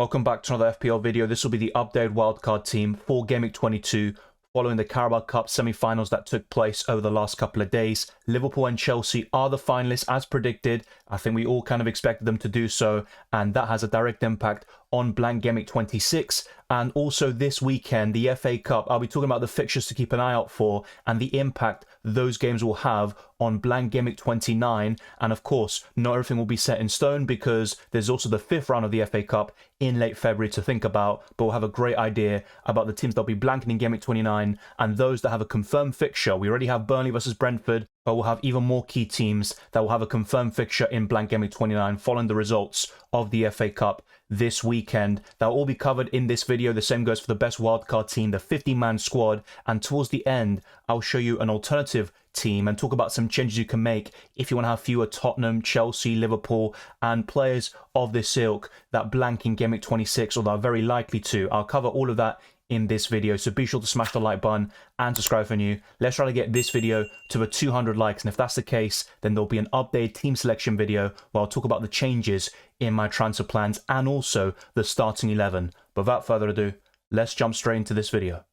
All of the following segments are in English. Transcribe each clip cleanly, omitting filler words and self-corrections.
Welcome back to another FPL video. This will be the updated wildcard team for Gameweek 22 following the Carabao Cup semi-finals that took place over the last couple of days. Liverpool and Chelsea are the finalists as predicted. I think we all kind of expected them to do so, and that has a direct impact on Blank Gameweek 26. And also this weekend, the FA Cup, I'll be talking about the fixtures to keep an eye out for and the impact those games will have on Blank Gameweek 29. And of course, not everything will be set in stone because there's also the 5th round of the FA Cup in late February to think about, but we'll have a great idea about the teams that'll be blanking in Gameweek 29 and those that have a confirmed fixture. We already have Burnley versus Brentford, but we'll have even more key teams that will have a confirmed fixture in Blank Gameweek 29 following the results of the FA Cup this weekend. That'll all be covered in this video. The same goes for the best wildcard team, the 50-man squad, and towards the end I'll show you an alternative team and talk about some changes you can make if you want to have fewer Tottenham, Chelsea, Liverpool and players of this ilk that blank in Gameweek 26, or that are very likely to. I'll cover all of that in this video, so be sure to smash the like button and subscribe if you're new. Let's try to get this video to the 200 likes, and if that's the case, then there'll be an updated team selection video where I'll talk about the changes in my transfer plans and also the starting 11. But without further ado, let's jump straight into this video.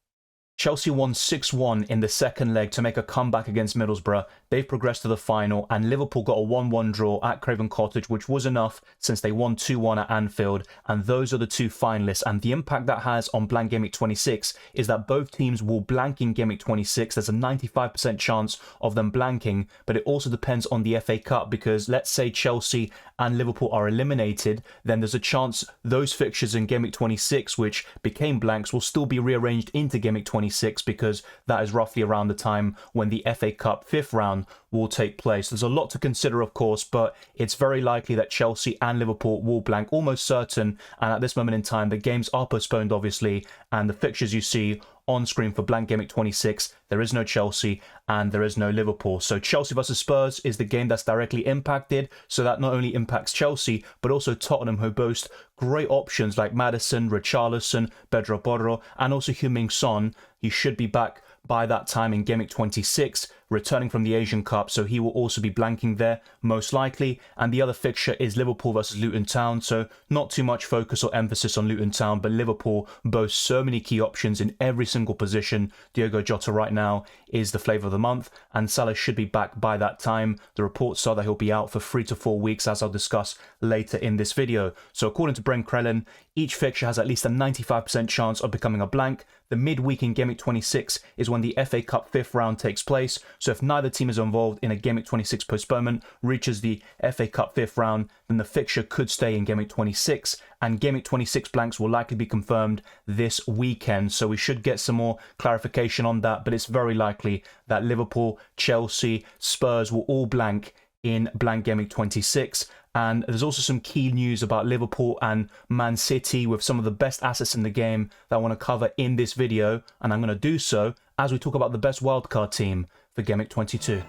Chelsea won 6-1 in the second leg to make a comeback against Middlesbrough. They've progressed to the final, and Liverpool got a 1-1 draw at Craven Cottage, which was enough since they won 2-1 at Anfield, and those are the two finalists. And the impact that has on Blank Gameweek 26 is that both teams will blank in Gameweek 26. There's a 95% chance of them blanking, but it also depends on the FA Cup, because let's say Chelsea and Liverpool are eliminated, then there's a chance those fixtures in Gameweek 26, which became blanks, will still be rearranged into Gameweek 26, because that is roughly around the time when the FA Cup 5th round will take place. There's a lot to consider, of course, but it's very likely that Chelsea and Liverpool will blank, almost certain. And at this moment in time, the games are postponed, obviously, and the fixtures you see on screen for Blank Gameweek 26, there is no Chelsea and there is no Liverpool. So Chelsea versus Spurs is the game that's directly impacted, so that not only impacts Chelsea but also Tottenham, who boast great options like Maddison, Richarlison, Pedro Porro and also Heung-min Son. He should be back by that time in Gameweek 26, returning from the Asian Cup, so he will also be blanking there, most likely. And the other fixture is Liverpool versus Luton Town, so not too much focus or emphasis on Luton Town, but Liverpool boasts so many key options in every single position. Diogo Jota right now is the flavour of the month, and Salah should be back by that time. The reports are that he'll be out for 3 to 4 weeks, as I'll discuss later in this video. So according to Brent Krellin, each fixture has at least a 95% chance of becoming a blank. The midweek in Gameweek 26 is when the FA Cup 5th round takes place, so if neither team is involved in a Gameweek 26 postponement reaches the FA Cup 5th round, then the fixture could stay in Gameweek 26, and Gameweek 26 blanks will likely be confirmed this weekend, so we should get some more clarification on that, but it's very likely that Liverpool, Chelsea, Spurs will all blank in Blank Gameweek 26. And there's also some key news about Liverpool and Man City with some of the best assets in the game that I want to cover in this video, and I'm going to do so as we talk about the best wildcard team for Gameweek 22.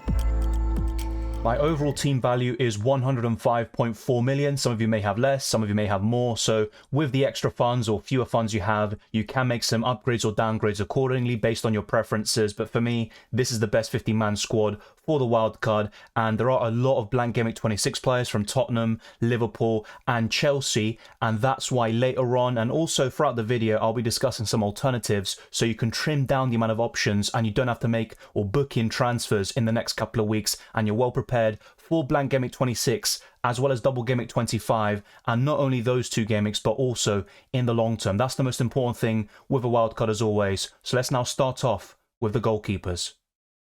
My overall team value is 105.4 million. Some of you may have less, some of you may have more. So with the extra funds or fewer funds you have, you can make some upgrades or downgrades accordingly based on your preferences. But for me, this is the best 50-man squad for the wildcard. And there are a lot of Blank Gameweek 26 players from Tottenham, Liverpool and Chelsea. And that's why later on and also throughout the video, I'll be discussing some alternatives so you can trim down the amount of options and you don't have to make or book in transfers in the next couple of weeks, and you're well prepared for Blank Gameweek 26 as well as Double Gameweek 25, and not only those two gameweeks but also in the long term. That's the most important thing with a wildcard, as always. So let's now start off with the goalkeepers.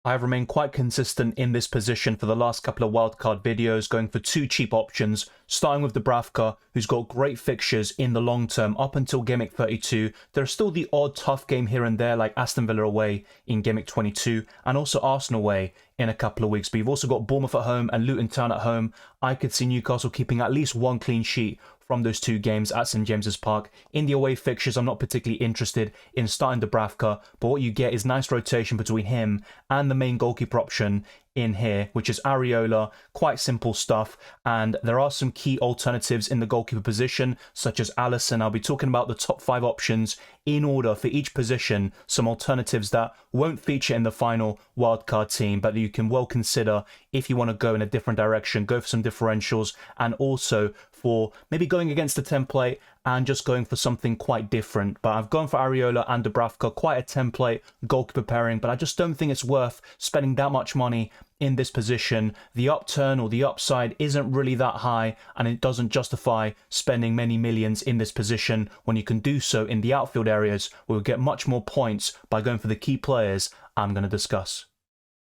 I have remained quite consistent in this position for the last couple of wildcard videos, going for two cheap options, starting with Dubravka, who's got great fixtures in the long term up until Gameweek 32. There's still the odd tough game here and there, like Aston Villa away in Gameweek 22, and also Arsenal away in a couple of weeks. But you've also got Bournemouth at home and Luton Town at home. I could see Newcastle keeping at least one clean sheet from those two games at St James's Park. In the away fixtures, I'm not particularly interested in starting Dubravka, but what you get is nice rotation between him and the main goalkeeper option in here, which is Areola. Quite simple stuff, and there are some key alternatives in the goalkeeper position, such as Alisson. I'll be talking about the top 5 options in order for each position, some alternatives that won't feature in the final wildcard team, but that you can well consider if you want to go in a different direction, go for some differentials, and also for maybe going against the template and just going for something quite different. But I've gone for Areola and Dubravka, quite a template goalkeeper pairing, but I just don't think it's worth spending that much money in this position. The upturn or the upside isn't really that high, and it doesn't justify spending many millions in this position when you can do so in the outfield areas where we'll get much more points by going for the key players I'm going to discuss.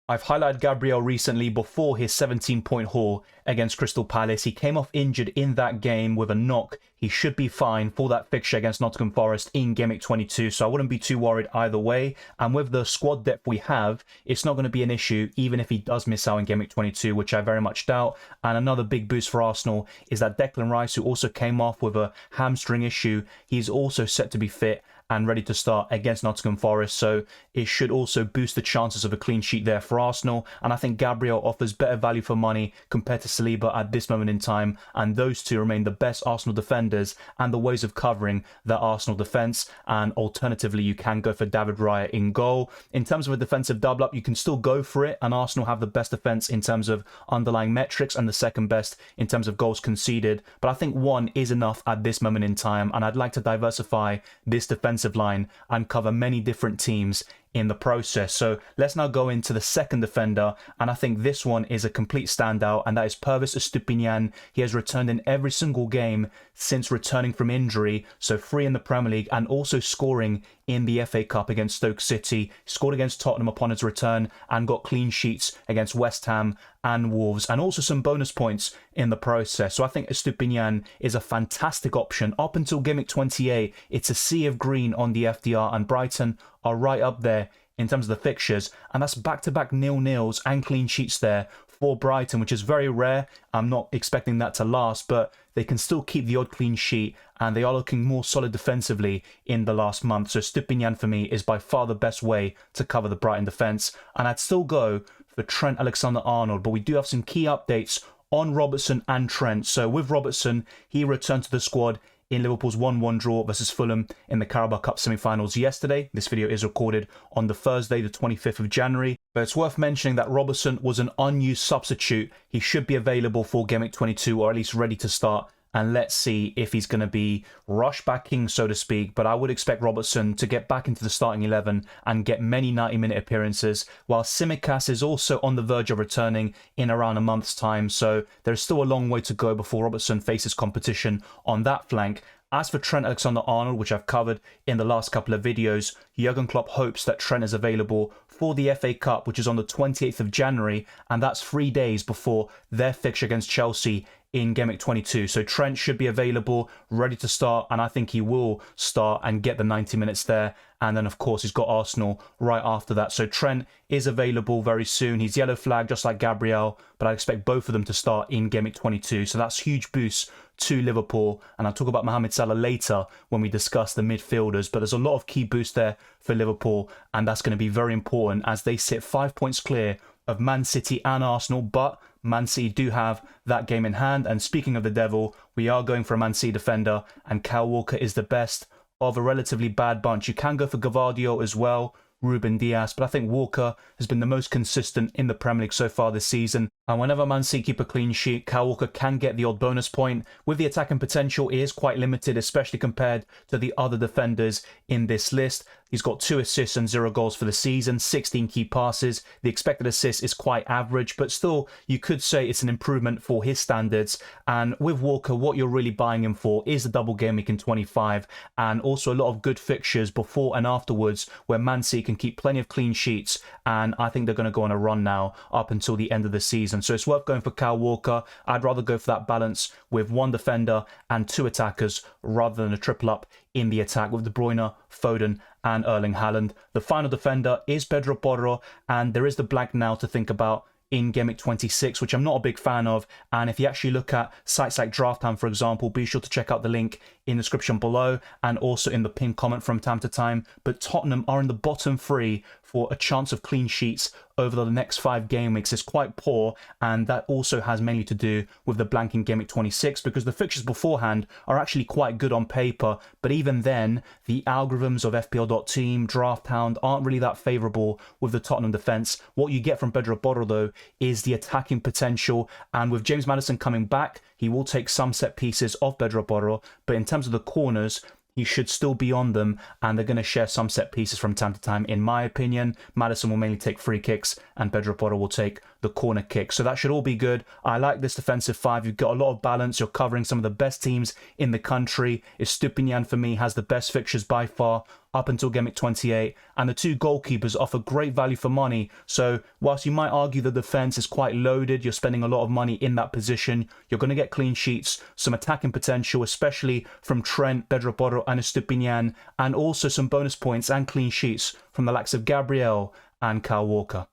I've highlighted Gabriel recently before his 17-point haul against Crystal Palace. He came off injured in that game with a knock. He should be fine for that fixture against Nottingham Forest in Gameweek 22, so I wouldn't be too worried either way. And with the squad depth we have, it's not going to be an issue even if he does miss out in Gameweek 22, which I very much doubt. And another big boost for Arsenal is that Declan Rice, who also came off with a hamstring issue, he's also set to be fit and ready to start against Nottingham Forest, so it should also boost the chances of a clean sheet there for Arsenal. And I think Gabriel offers better value for money compared to Saliba at this moment in time, and those two remain the best Arsenal defenders and the ways of covering the Arsenal defence. And alternatively, you can go for David Raya in goal. In terms of a defensive double up, you can still go for it, and Arsenal have the best defence in terms of underlying metrics and the second best in terms of goals conceded, but I think one is enough at this moment in time, and I'd like to diversify this defensive line and cover many different teams in the process. So let's now go into the second defender, and I think this one is a complete standout, and that is Pervis Estupiñán. He has returned in every single game since returning from injury, so free in the Premier League and also scoring in the FA Cup against Stoke City. Scored against Tottenham upon his return and got clean sheets against West Ham and Wolves, and also some bonus points in the process. So I think Estupiñán is a fantastic option. Up until Gameweek 28, it's a sea of green on the FDR, and Brighton are right up there in terms of the fixtures, and that's back-to-back 0-0s and clean sheets there for Brighton, which is very rare. I'm not expecting that to last, but they can still keep the odd clean sheet, and they are looking more solid defensively in the last month. So Estupiñán for me is by far the best way to cover the Brighton defence, and I'd still go for Trent Alexander-Arnold, but we do have some key updates on Robertson and Trent. So with Robertson, he returned to the squad in Liverpool's 1-1 draw versus Fulham in the Carabao Cup semi-finals yesterday. This video is recorded on the Thursday, the 25th of January. But it's worth mentioning that Robertson was an unused substitute. He should be available for Gameweek 22, or at least ready to start. And let's see if he's going to be rushed back in, so to speak. But I would expect Robertson to get back into the starting 11 and get many 90-minute appearances, while Tsimikas is also on the verge of returning in around a month's time. So there's still a long way to go before Robertson faces competition on that flank. As for Trent Alexander-Arnold, which I've covered in the last couple of videos, Jurgen Klopp hopes that Trent is available for the FA Cup, which is on the 28th of January, and that's 3 days before their fixture against Chelsea in Gameweek 22. So Trent should be available, ready to start, and I think he will start and get the 90 minutes there. And then, of course, he's got Arsenal right after that. So Trent is available very soon. He's yellow flagged, just like Gabriel, but I expect both of them to start in Gameweek 22. So that's huge boost to Liverpool. And I'll talk about Mohamed Salah later when we discuss the midfielders. But there's a lot of key boosts there for Liverpool, and that's going to be very important as they sit 5 points clear of Man City and Arsenal. But Man City do have that game in hand. And speaking of the devil, we are going for a Man City defender, and Kyle Walker is the best of a relatively bad bunch. You can go for Gvardiol as well, Ruben Dias, but I think Walker has been the most consistent in the Premier League so far this season. And whenever Man City keep a clean sheet, Kyle Walker can get the odd bonus point. With the attacking potential, it is quite limited, especially compared to the other defenders in this list. He's got 2 assists and 0 goals for the season, 16 key passes. The expected assist is quite average, but still, you could say it's an improvement for his standards. And with Walker, what you're really buying him for is the double game week in 25, and also a lot of good fixtures before and afterwards, where Man City can keep plenty of clean sheets. And I think they're going to go on a run now up until the end of the season. So it's worth going for Kyle Walker. I'd rather go for that balance with 1 defender and 2 attackers rather than a triple up in the attack with De Bruyne, Foden and Erling Haaland. The final defender is Pedro Porro, and there is the blank now to think about in Gameweek 26, which I'm not a big fan of. And if you actually look at sites like Drafthound, for example, be sure to check out the link in the description below and also in the pinned comment from time to time. But Tottenham are in the bottom 3 for a chance of clean sheets over the next 5 game weeks is quite poor, and that also has mainly to do with the Blank Gameweek 26, because the fixtures beforehand are actually quite good on paper, but even then, the algorithms of FPL.team, Drafthound aren't really that favourable with the Tottenham defence. What you get from Pedro Porro, though, is the attacking potential, and with James Maddison coming back, he will take some set pieces of Pedro Porro, but in terms of the corners, he should still be on them, and they're going to share some set pieces from time to time, in my opinion. Maddison will mainly take free kicks, and Pedro Porro will take the corner kick. So that should all be good. I like this defensive 5. You've got a lot of balance. You're covering some of the best teams in the country. Estupiñán, for me, has the best fixtures by far up until Gameweek 28, and the 2 goalkeepers offer great value for money. So whilst you might argue the defence is quite loaded, you're spending a lot of money in that position, you're going to get clean sheets, some attacking potential, especially from Trent, Pedro Porro and Estupiñán, and also some bonus points and clean sheets from the likes of Gabriel and Kyle Walker.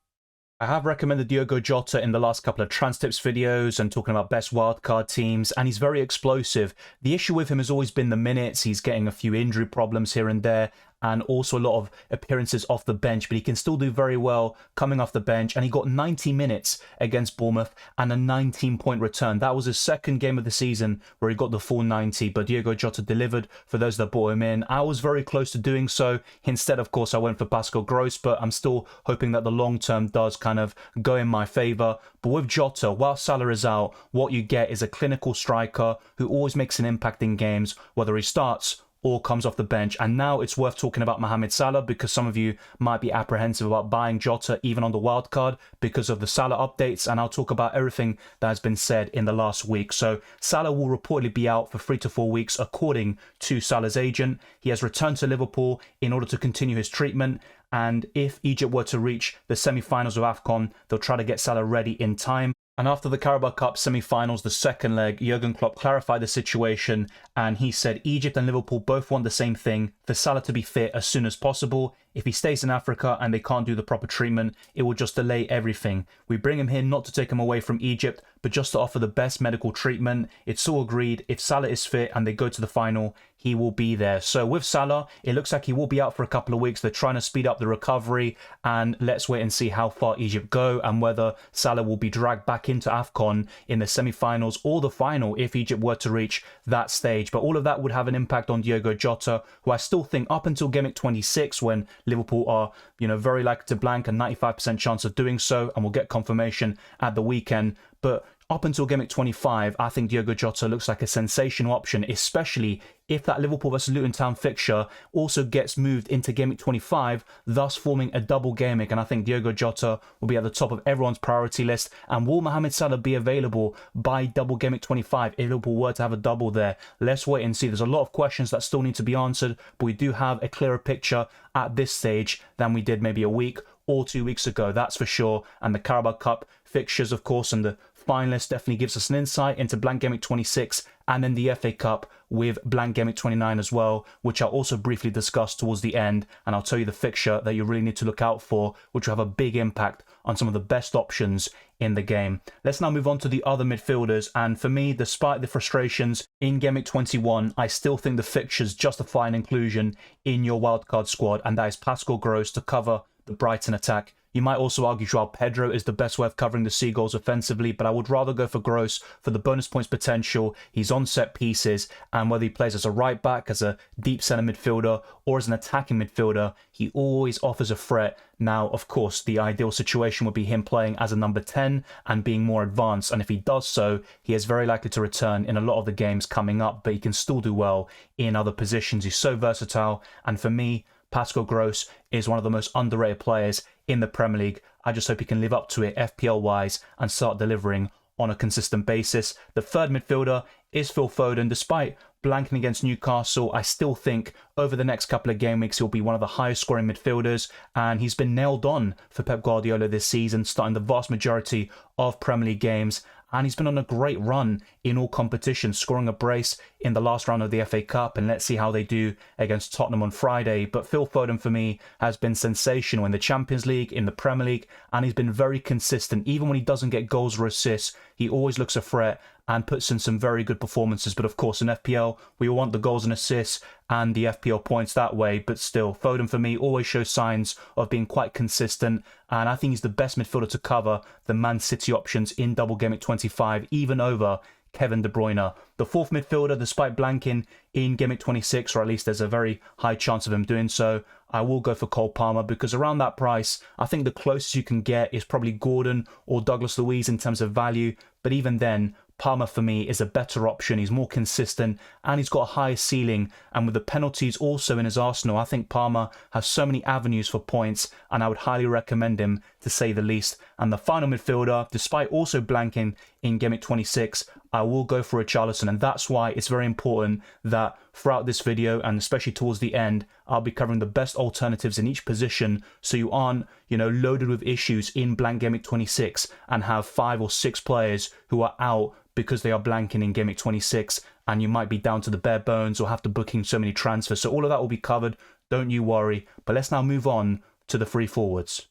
I have recommended Diogo Jota in the last couple of Trans Tips videos and talking about best wildcard teams, and he's very explosive. The issue with him has always been the minutes. He's getting a few injury problems here and there, and also a lot of appearances off the bench, but he can still do very well coming off the bench, and he got 90 minutes against Bournemouth and a 19-point return. That was his second game of the season where he got the full 90, but Diogo Jota delivered for those that brought him in. I was very close to doing so. Instead, of course, I went for Pascal Gross, but I'm still hoping that the long term does kind of go in my favour. But with Jota, while Salah is out, what you get is a clinical striker who always makes an impact in games, whether he starts or comes off the bench. And now it's worth talking about Mohamed Salah, because some of you might be apprehensive about buying Jota even on the wildcard because of the Salah updates, and I'll talk about everything that has been said in the last week. So Salah will reportedly be out for 3 to 4 weeks according to Salah's agent. He has returned to Liverpool in order to continue his treatment, and if Egypt were to reach the semi-finals of AFCON, they'll try to get Salah ready in time. And after the Carabao Cup semi-finals, the second leg, Jurgen Klopp clarified the situation, and he said Egypt and Liverpool both want the same thing, for Salah to be fit as soon as possible. If he stays in Africa and they can't do the proper treatment, it will just delay everything. We bring him here not to take him away from Egypt, but just to offer the best medical treatment. It's all agreed. If Salah is fit and they go to the final, he will be there. So with Salah, it looks like he will be out for a couple of weeks. They're trying to speed up the recovery, and let's wait and see how far Egypt go and whether Salah will be dragged back into AFCON in the semi-finals or the final if Egypt were to reach that stage. But all of that would have an impact on Diogo Jota, who I still think up until Gameweek 26, when Liverpool are, very likely to blank, a 95% chance of doing so, and we'll get confirmation at the weekend. But up until Gameweek 25, I think Diogo Jota looks like a sensational option, especially if that Liverpool vs Luton Town fixture also gets moved into Gameweek 25, thus forming a double gameweek. And I think Diogo Jota will be at the top of everyone's priority list. And will Mohamed Salah be available by double Gameweek 25 if Liverpool were to have a double there? Let's wait and see. There's a lot of questions that still need to be answered, but we do have a clearer picture at this stage than we did maybe a week or 2 weeks ago, that's for sure. And the Carabao Cup fixtures, of course, and the finalist definitely gives us an insight into Blank Gameweek 26 and then the FA Cup with Blank Gameweek 29 as well, which I'll also briefly discuss towards the end, and I'll tell you the fixture that you really need to look out for, which will have a big impact on some of the best options in the game. Let's now move on to the other midfielders, and for me, despite the frustrations in Gameweek 21, I still think the fixtures justify an inclusion in your wildcard squad, and that is Pascal Gross to cover the Brighton attack. You might also argue Joao Pedro is the best way of covering the Seagulls offensively, but I would rather go for Gross for the bonus points potential. He's on set pieces, and whether he plays as a right back, as a deep centre midfielder, or as an attacking midfielder, he always offers a threat. Now, of course, the ideal situation would be him playing as a number 10 and being more advanced, and if he does so, he is very likely to return in a lot of the games coming up, but he can still do well in other positions. He's so versatile, and for me, Pascal Gross is one of the most underrated players in the Premier League. I just hope he can live up to it FPL-wise and start delivering on a consistent basis. The third midfielder is Phil Foden. Despite blanking against Newcastle, I still think over the next couple of game weeks he'll be one of the highest scoring midfielders, and he's been nailed on for Pep Guardiola this season, starting the vast majority of Premier League games. And he's been on a great run in all competitions, scoring a brace in the last round of the FA Cup, and let's see how they do against Tottenham on Friday. But Phil Foden, for me, has been sensational in the Champions League, in the Premier League, and he's been very consistent. Even when he doesn't get goals or assists, he always looks a threat, and puts in some very good performances. But of course, in FPL, we want the goals and assists and the FPL points that way. But still, Foden for me always shows signs of being quite consistent. And I think he's the best midfielder to cover the Man City options in Double Gameweek 25, even over Kevin De Bruyne. The fourth midfielder, despite blanking in Gameweek 26, or at least there's a very high chance of him doing so, I will go for Cole Palmer, because around that price, I think the closest you can get is probably Gordon or Douglas Luiz in terms of value. But even then, Palmer for me is a better option. He's more consistent and he's got a higher ceiling. And with the penalties also in his arsenal, I think Palmer has so many avenues for points, and I would highly recommend him, to say the least. And the final midfielder, despite also blanking in Gameweek 26, I will go for Richarlison. And that's why it's very important that throughout this video, and especially towards the end, I'll be covering the best alternatives in each position, so you aren't, loaded with issues in Blank Gameweek 26 and have 5 or 6 players who are out because they are blanking in Gameweek 26, and you might be down to the bare bones or have to book in so many transfers. So all of that will be covered, don't you worry. But let's now move on to the free forwards.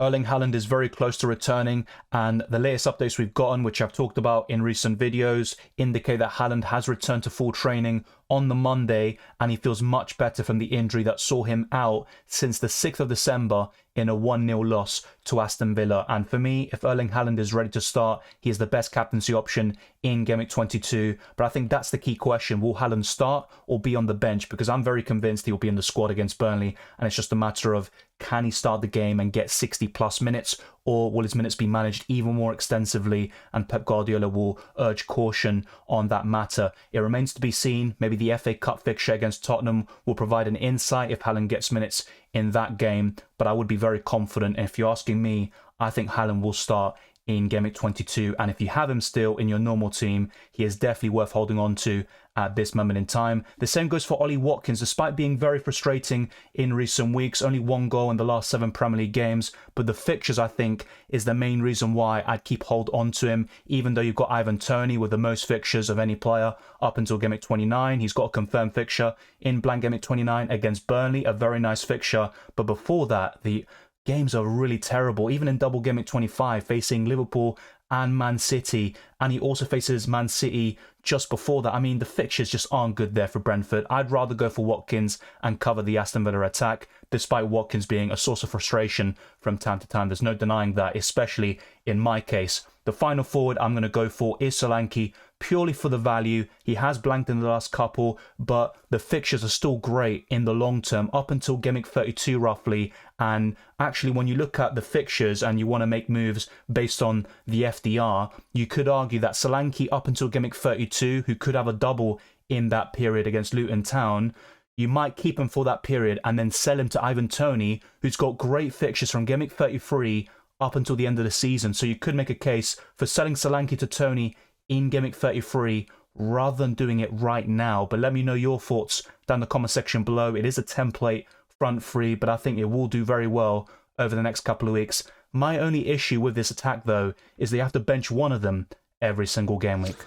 Erling Haaland is very close to returning, and the latest updates we've gotten, which I've talked about in recent videos, indicate that Haaland has returned to full training on the Monday, and he feels much better from the injury that saw him out since the 6th of December in a 1-0 loss to Aston Villa. And for me, if Erling Haaland is ready to start, he is the best captaincy option in Gameweek 22. But I think that's the key question. Will Haaland start or be on the bench? Because I'm very convinced he will be in the squad against Burnley, and it's just a matter of, can he start the game and get 60 plus minutes, or will his minutes be managed even more extensively, and Pep Guardiola will urge caution on that matter? It remains to be seen. Maybe the FA Cup fixture against Tottenham will provide an insight if Haaland gets minutes in that game, but I would be very confident. And if you're asking me, I think Haaland will start in Gameweek 22, and if you have him still in your normal team, he is definitely worth holding on to at this moment in time. The same goes for Ollie Watkins. Despite being very frustrating in recent weeks, only 1 goal in the last 7 Premier League games, but the fixtures, I think, is the main reason why I'd keep hold on to him, even though you've got Ivan Toney with the most fixtures of any player up until Gameweek 29. He's got a confirmed fixture in Blank Gameweek 29 against Burnley, a very nice fixture, but before that, the games are really terrible. Even in Double Gameweek 25, facing Liverpool and Man City, and he also faces Man City just before that. I mean, the fixtures just aren't good there for Brentford. I'd rather go for Watkins and cover the Aston Villa attack, despite Watkins being a source of frustration from time to time. There's no denying that, especially in my case. The final forward I'm going to go for is Solanke, purely for the value. He has blanked in the last couple, but the fixtures are still great in the long term, up until Gameweek 32 roughly. And actually, when you look at the fixtures and you want to make moves based on the FDR, you could argue that Solanke up until Gameweek 32, who could have a double in that period against Luton Town, you might keep him for that period and then sell him to Ivan Toney, who's got great fixtures from Gameweek 33 up until the end of the season. So you could make a case for selling Solanke to Toney in Gameweek 33 rather than doing it right now. But let me know your thoughts down in the comment section below. It is a template front three, but I think it will do very well over the next couple of weeks. My only issue with this attack, though, is they have to bench one of them every single game week.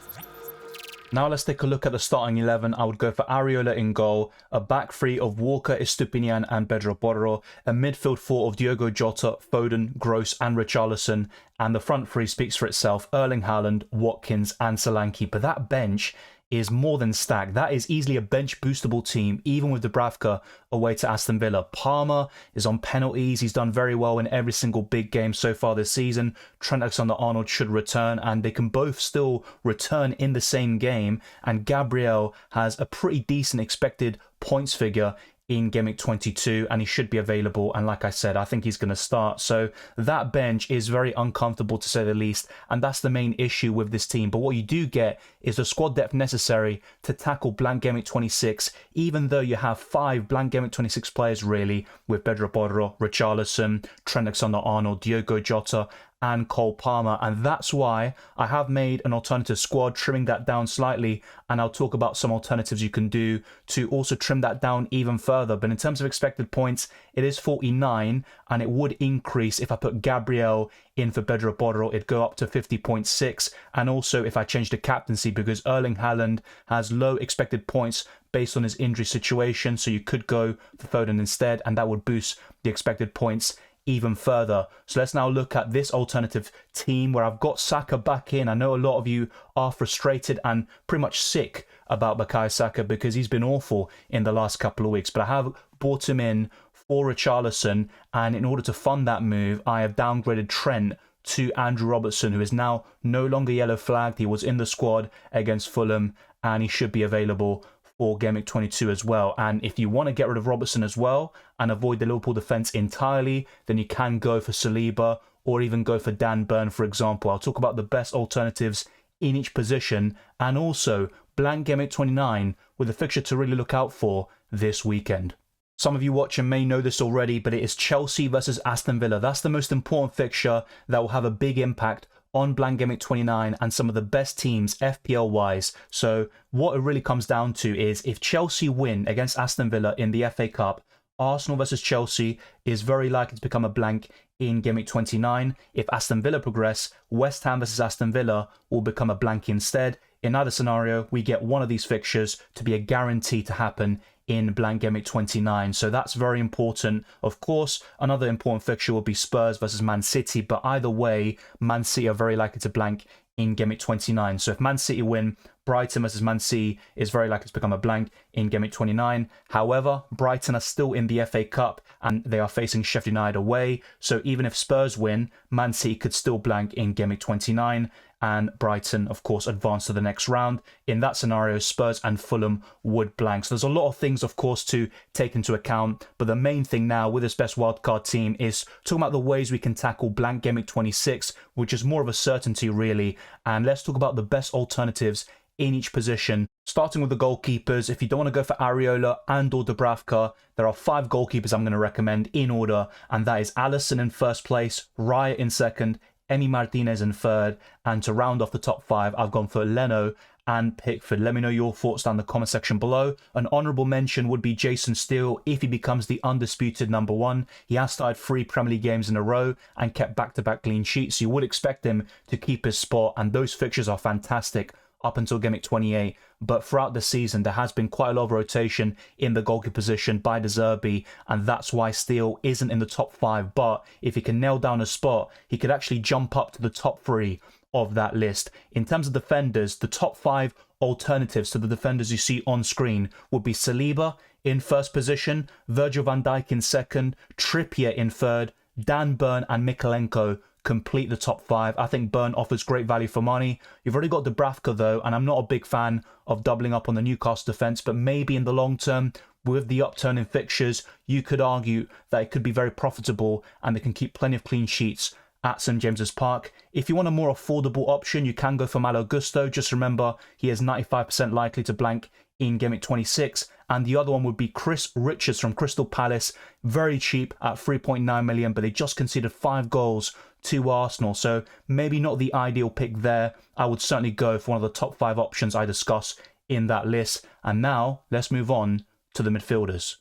Now let's take a look at the starting 11. I would go for Areola in goal, a back three of Walker, Estupiñán and Pedro Porro, a midfield four of Diogo Jota, Foden, Gross and Richarlison, and the front three speaks for itself: Erling Haaland, Watkins and Solanke. But that bench is more than stacked. That is easily a bench boostable team, even with Dubravka away to Aston Villa. Palmer is on penalties. He's done very well in every single big game so far this season. Trent Alexander-Arnold should return, and they can both still return in the same game. And Gabriel has a pretty decent expected points figure in Gameweek 22, and he should be available. And like I said, I think he's going to start. So that bench is very uncomfortable, to say the least, and that's the main issue with this team. But what you do get is the squad depth necessary to tackle Blank Gameweek 26, even though you have 5 Blank Gameweek 26 players really, with Pedro Porro, Richarlison, Trent Alexander-Arnold, Diogo Jota and Cole Palmer. And that's why I have made an alternative squad, trimming that down slightly, and I'll talk about some alternatives you can do to also trim that down even further. But in terms of expected points, it is 49, and it would increase if I put Gabriel in for Pedro Porro. It'd go up to 50.6, and also if I change the captaincy, because Erling Haaland has low expected points based on his injury situation, so you could go for Foden instead, and that would boost the expected points even further. So let's now look at this alternative team where I've got Saka back in. I know a lot of you are frustrated and pretty much sick about Bukayo Saka because he's been awful in the last couple of weeks, but I have bought him in for Richarlison, and in order to fund that move, I have downgraded Trent to Andrew Robertson, who is now no longer yellow flagged. He was in the squad against Fulham, and he should be available for Game Week 22 as well. And if you want to get rid of Robertson as well and avoid the Liverpool defence entirely, then you can go for Saliba or even go for Dan Burn, for example. I'll talk about the best alternatives in each position, and also Blank Gameweek 29 with a fixture to really look out for this weekend. Some of you watching may know this already, but it is Chelsea versus Aston Villa. That's the most important fixture that will have a big impact on Blank Gameweek 29 and some of the best teams FPL-wise. So what it really comes down to is if Chelsea win against Aston Villa in the FA Cup, Arsenal versus Chelsea is very likely to become a blank in Game Week 29. If Aston Villa progress, West Ham versus Aston Villa will become a blank instead. In either scenario, we get one of these fixtures to be a guarantee to happen in Blank Gameweek 29. So that's very important. Of course, another important fixture will be Spurs versus Man City, but either way, Man City are very likely to blank in Game Week 29. So if Man City win, Brighton versus Man City is very likely to become a blank in Game Week 29. However, Brighton are still in the FA Cup and they are facing Sheffield United away. So even if Spurs win, Man City could still blank in Game Week 29. And Brighton, of course, advance to the next round. In that scenario, Spurs and Fulham would blank. So there's a lot of things, of course, to take into account. But the main thing now with this best wildcard team is talking about the ways we can tackle Blank Game Week 26, which is more of a certainty, really. And let's talk about the best alternatives in each position. Starting with the goalkeepers, if you don't want to go for Areola and or Dubravka, there are 5 goalkeepers I'm going to recommend in order. And that is Alisson in first place, Raya in second, Emi Martinez in third, and to round off the top 5, I've gone for Leno and Pickford. Let me know your thoughts down in the comment section below. An honourable mention would be Jason Steele if he becomes the undisputed number 1. He has started 3 Premier League games in a row and kept back-to-back clean sheets. So you would expect him to keep his spot, and those fixtures are fantastic up until Game Week 28. But throughout the season, there has been quite a lot of rotation in the goalkeeper position by De Zerbi, and that's why Steele isn't in the top 5. But if he can nail down a spot, he could actually jump up to the top 3 of that list. In terms of defenders, the top 5 alternatives to the defenders you see on screen would be Saliba in first position, Virgil van Dijk in second, Trippier in third, Dan Burn and Mykolenko complete the top 5. I think Burn offers great value for money. You've already got Dubravka though, and I'm not a big fan of doubling up on the Newcastle defence, but maybe in the long term, with the upturn in fixtures, you could argue that it could be very profitable and they can keep plenty of clean sheets at St James's Park. If you want a more affordable option, you can go for Malo Gusto. Just remember, he is 95% likely to blank in Game Week 26. And the other one would be Chris Richards from Crystal Palace. Very cheap at 3.9 million, but they just conceded 5 goals to Arsenal. So maybe not the ideal pick there. I would certainly go for one of the top 5 options I discuss in that list. And now let's move on to the midfielders.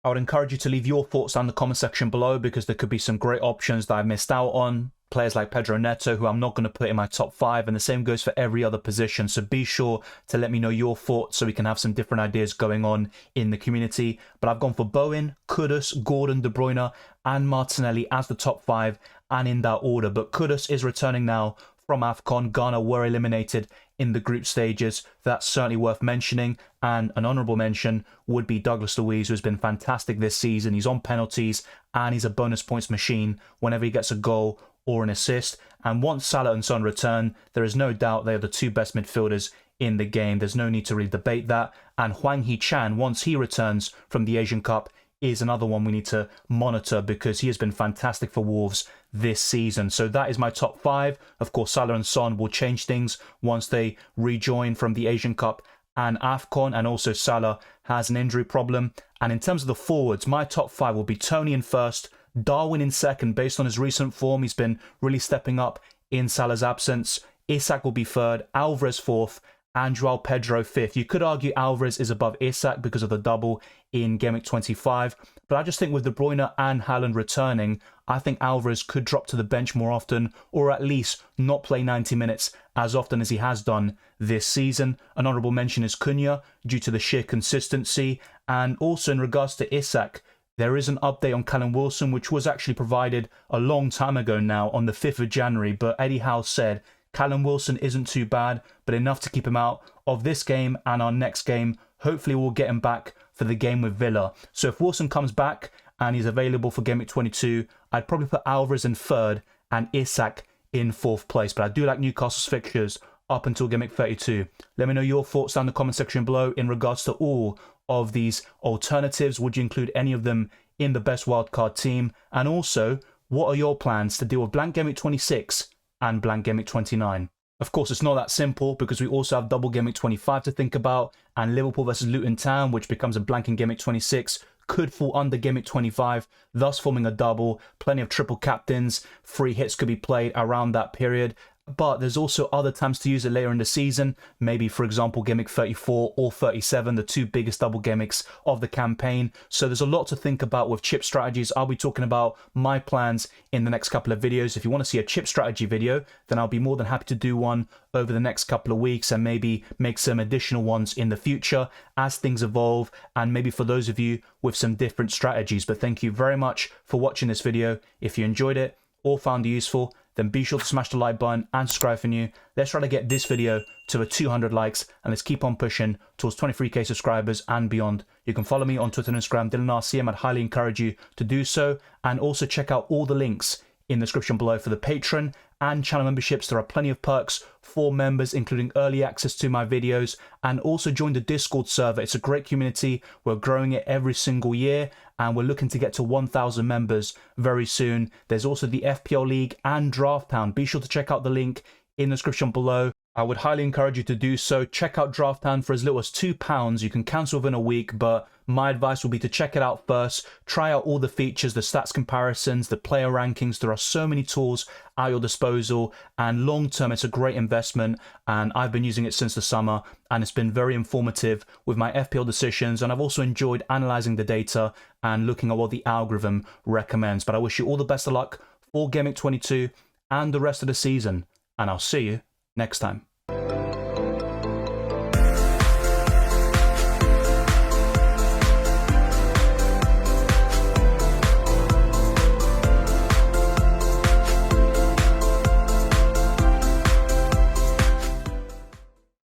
I would encourage you to leave your thoughts down in the comment section below, because there could be some great options that I missed out on. Players like Pedro Neto, who I'm not going to put in my top 5, and the same goes for every other position. So be sure to let me know your thoughts so we can have some different ideas going on in the community. But I've gone for Bowen, Kudus, Gordon, De Bruyne and Martinelli as the top 5, and in that order. But Kudus is returning now from AFCON. Ghana were eliminated in the group stages. That's certainly worth mentioning. And an honourable mention would be Douglas Luiz, who's been fantastic this season. He's on penalties and he's a bonus points machine whenever he gets a goal or an assist. And once Salah and Son return, there is no doubt they are the 2 best midfielders in the game. There's no need to really debate that. And Hwang Hee-chan, once he returns from the Asian Cup, is another one we need to monitor, because he has been fantastic for Wolves this season. So that is my top 5. Of course, Salah and Son will change things once they rejoin from the Asian Cup and AFCON, and also Salah has an injury problem. And in terms of the forwards, my top 5 will be Tony in first, Darwin in second. Based on his recent form, he's been really stepping up in Salah's absence. Isak will be third, Alvarez fourth, and Joao Pedro fifth. You could argue Alvarez is above Isak because of the double in Game Week 25, but I just think with De Bruyne and Haaland returning, I think Alvarez could drop to the bench more often, or at least not play 90 minutes as often as he has done this season. An honourable mention is Cunha due to the sheer consistency, and also in regards to Isak, There is an update on Callum Wilson, which was actually provided a long time ago now on the 5th of January, but Eddie Howe said Callum Wilson isn't too bad, but enough to keep him out of this game and our next game. Hopefully we'll get him back for the game with Villa. So if Wilson comes back and he's available for Game Week 22, I'd probably put Alvarez in 3rd and Isak in 4th place. But I do like Newcastle's fixtures up until Game Week 32. Let me know your thoughts down in the comment section below in regards to all of these alternatives. Would you include any of them in the best wildcard team? And also, what are your plans to deal with Blank Gameweek 26 and Blank Gameweek 29? Of course, it's not that simple because we also have Double Gameweek 25 to think about, and Liverpool versus Luton Town, which becomes a blank in Gameweek 26, could fall under Gameweek 25, thus forming a double. Plenty of triple captains, free hits could be played around that period. But there's also other times to use it later in the season. Maybe, for example, Game Week 34 or 37, the 2 biggest double game weeks of the campaign. So there's a lot to think about with chip strategies. I'll be talking about my plans in the next couple of videos. If you want to see a chip strategy video, then I'll be more than happy to do one over the next couple of weeks and maybe make some additional ones in the future as things evolve, and maybe for those of you with some different strategies. But thank you very much for watching this video. If you enjoyed it or found it useful, then be sure to smash the like button and subscribe for new. Let's try to get this video to 200 likes and let's keep on pushing towards 23k subscribers and beyond. You can follow me on Twitter and Instagram, DylanRCM. I'd highly encourage you to do so, and also check out all the links in the description below for the Patreon and channel memberships. There are plenty of perks for members, including early access to my videos, and also join the Discord server. It's a great community. We're growing it every single year, and we're looking to get to 1,000 members very soon. There's also the FPL League and Drafthound. Be sure to check out the link in the description below. I would highly encourage you to do so. Check out Drafthound for as little as £2. You can cancel within a week, but my advice will be to check it out first. Try out all the features, the stats comparisons, the player rankings. There are so many tools at your disposal, and long term it's a great investment, and I've been using it since the summer and it's been very informative with my FPL decisions, and I've also enjoyed analysing the data and looking at what the algorithm recommends. But I wish you all the best of luck for Game Week 22 and the rest of the season, and I'll see you next time.